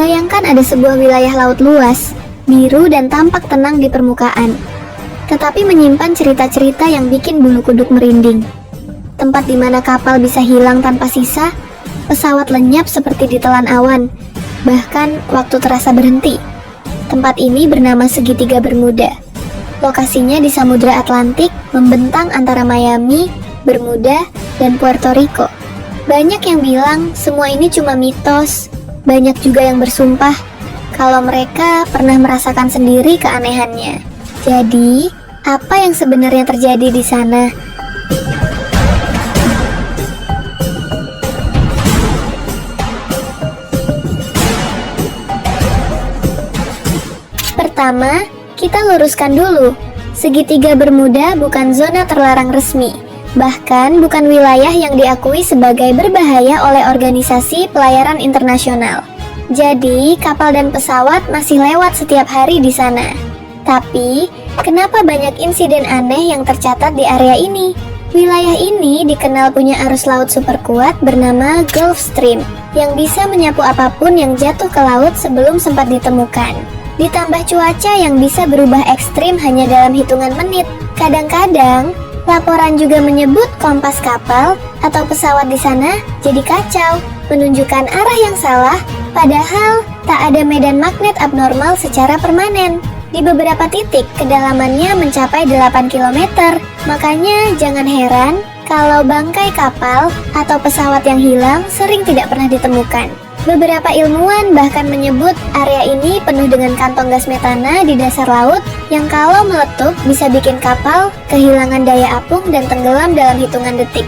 Bayangkan ada sebuah wilayah laut luas, biru dan tampak tenang di permukaan, tetapi menyimpan cerita-cerita yang bikin bulu kuduk merinding. Tempat di mana kapal bisa hilang tanpa sisa, pesawat lenyap seperti ditelan awan, bahkan waktu terasa berhenti. Tempat ini bernama Segitiga Bermuda. Lokasinya di Samudra Atlantik, membentang antara Miami, Bermuda, dan Puerto Rico. Banyak yang bilang semua ini cuma mitos. Banyak juga yang bersumpah kalau mereka pernah merasakan sendiri keanehannya. Jadi, apa yang sebenarnya terjadi di sana? Pertama, kita luruskan dulu. Segitiga Bermuda bukan zona terlarang resmi. Bahkan bukan wilayah yang diakui sebagai berbahaya oleh organisasi pelayaran internasional. Jadi, kapal dan pesawat masih lewat setiap hari di sana. Tapi, kenapa banyak insiden aneh yang tercatat di area ini? Wilayah ini dikenal punya arus laut super kuat bernama Gulf Stream, yang bisa menyapu apapun yang jatuh ke laut sebelum sempat ditemukan. Ditambah cuaca yang bisa berubah ekstrim hanya dalam hitungan menit. Kadang-kadang, laporan juga menyebut kompas kapal atau pesawat di sana jadi kacau, menunjukkan arah yang salah, padahal tak ada medan magnet abnormal secara permanen. Di beberapa titik, kedalamannya mencapai 8 km, makanya jangan heran kalau bangkai kapal atau pesawat yang hilang sering tidak pernah ditemukan. Beberapa ilmuwan bahkan menyebut area ini penuh dengan kantong gas metana di dasar laut yang kalau meletup bisa bikin kapal kehilangan daya apung dan tenggelam dalam hitungan detik.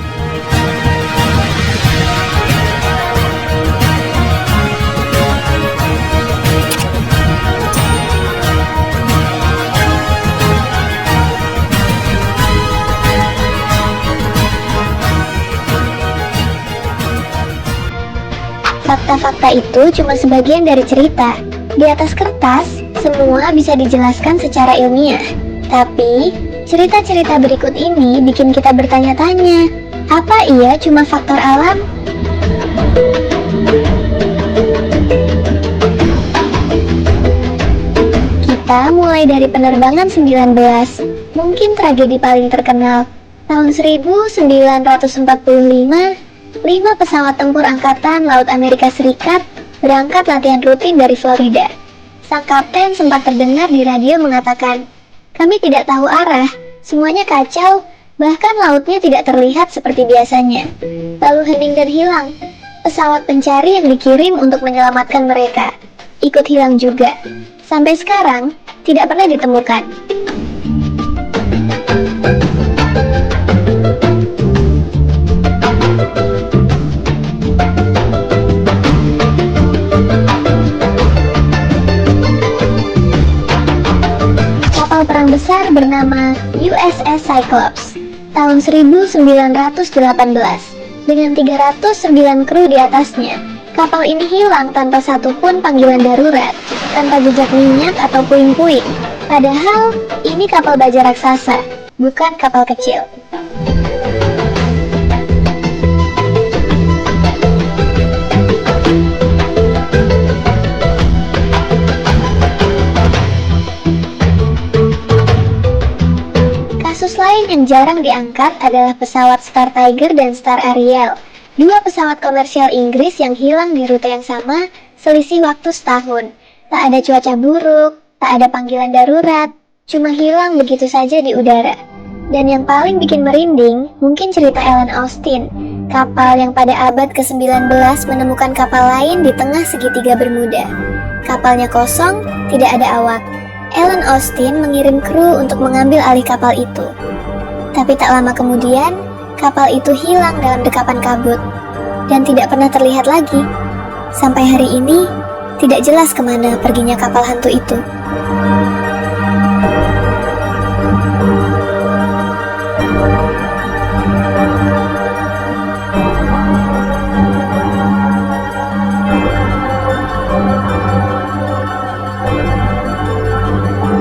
Fakta-fakta itu cuma sebagian dari cerita. Di atas kertas, semua bisa dijelaskan secara ilmiah. Tapi, cerita-cerita berikut ini bikin kita bertanya-tanya, apa iya cuma faktor alam? Kita mulai dari penerbangan 19, mungkin tragedi paling terkenal. Tahun 1945, 5 pesawat tempur Angkatan Laut Amerika Serikat berangkat latihan rutin dari Florida. Sang kapten sempat terdengar di radio mengatakan, "Kami tidak tahu arah, semuanya kacau, bahkan lautnya tidak terlihat seperti biasanya." Lalu hening dan hilang. Pesawat pencari yang dikirim untuk menyelamatkan mereka ikut hilang juga. Sampai sekarang, tidak pernah ditemukan. Perang besar bernama USS Cyclops tahun 1918 dengan 309 kru di atasnya. Kapal ini hilang tanpa satupun panggilan darurat, tanpa jejak minyak atau puing-puing. Padahal ini kapal baja raksasa, bukan kapal kecil. Kasus lain yang jarang diangkat adalah pesawat Star Tiger dan Star Ariel, 2 pesawat komersial Inggris yang hilang di rute yang sama, selisih waktu setahun. Tak ada cuaca buruk, tak ada panggilan darurat, cuma hilang begitu saja di udara. Dan yang paling bikin merinding, mungkin cerita Ellen Austin, kapal yang pada abad ke-19 menemukan kapal lain di tengah segitiga Bermuda. Kapalnya kosong, tidak ada awak. Ellen Austin mengirim kru untuk mengambil alih kapal itu. Tapi tak lama kemudian, kapal itu hilang dalam dekapan kabut dan tidak pernah terlihat lagi. Sampai hari ini, tidak jelas kemana perginya kapal hantu itu.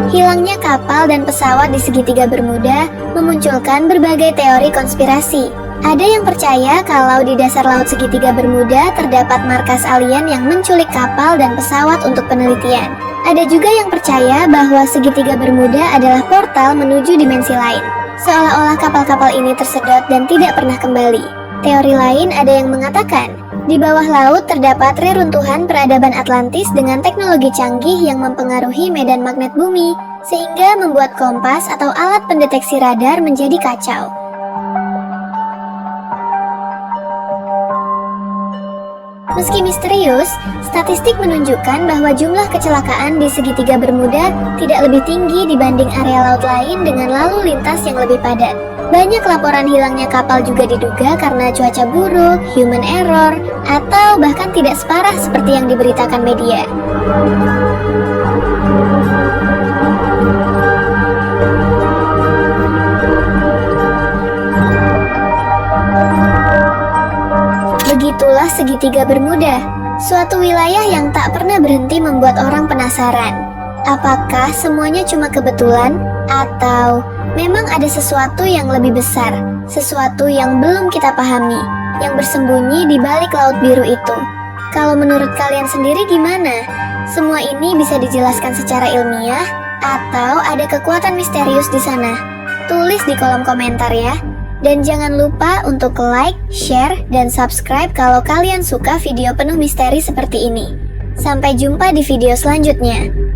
Hilangnya kapal dan pesawat di segitiga Bermuda memunculkan berbagai teori konspirasi. Ada yang percaya kalau di dasar Laut Segitiga Bermuda terdapat markas alien yang menculik kapal dan pesawat untuk penelitian. Ada juga yang percaya bahwa Segitiga Bermuda adalah portal menuju dimensi lain, seolah-olah kapal-kapal ini tersedot dan tidak pernah kembali. Teori lain ada yang mengatakan, di bawah laut terdapat reruntuhan peradaban Atlantis dengan teknologi canggih yang mempengaruhi medan magnet bumi, sehingga membuat kompas atau alat pendeteksi radar menjadi kacau. Meski misterius, statistik menunjukkan bahwa jumlah kecelakaan di Segitiga Bermuda tidak lebih tinggi dibanding area laut lain dengan lalu lintas yang lebih padat. Banyak laporan hilangnya kapal juga diduga karena cuaca buruk, human error, atau bahkan tidak separah seperti yang diberitakan media. Begitulah Segitiga Bermuda, suatu wilayah yang tak pernah berhenti membuat orang penasaran. Apakah semuanya cuma kebetulan? Atau memang ada sesuatu yang lebih besar, sesuatu yang belum kita pahami, yang bersembunyi di balik laut biru itu? Kalau menurut kalian sendiri gimana? Semua ini bisa dijelaskan secara ilmiah? Atau ada kekuatan misterius di sana? Tulis di kolom komentar ya. Dan jangan lupa untuk like, share, dan subscribe kalau kalian suka video penuh misteri seperti ini. Sampai jumpa di video selanjutnya.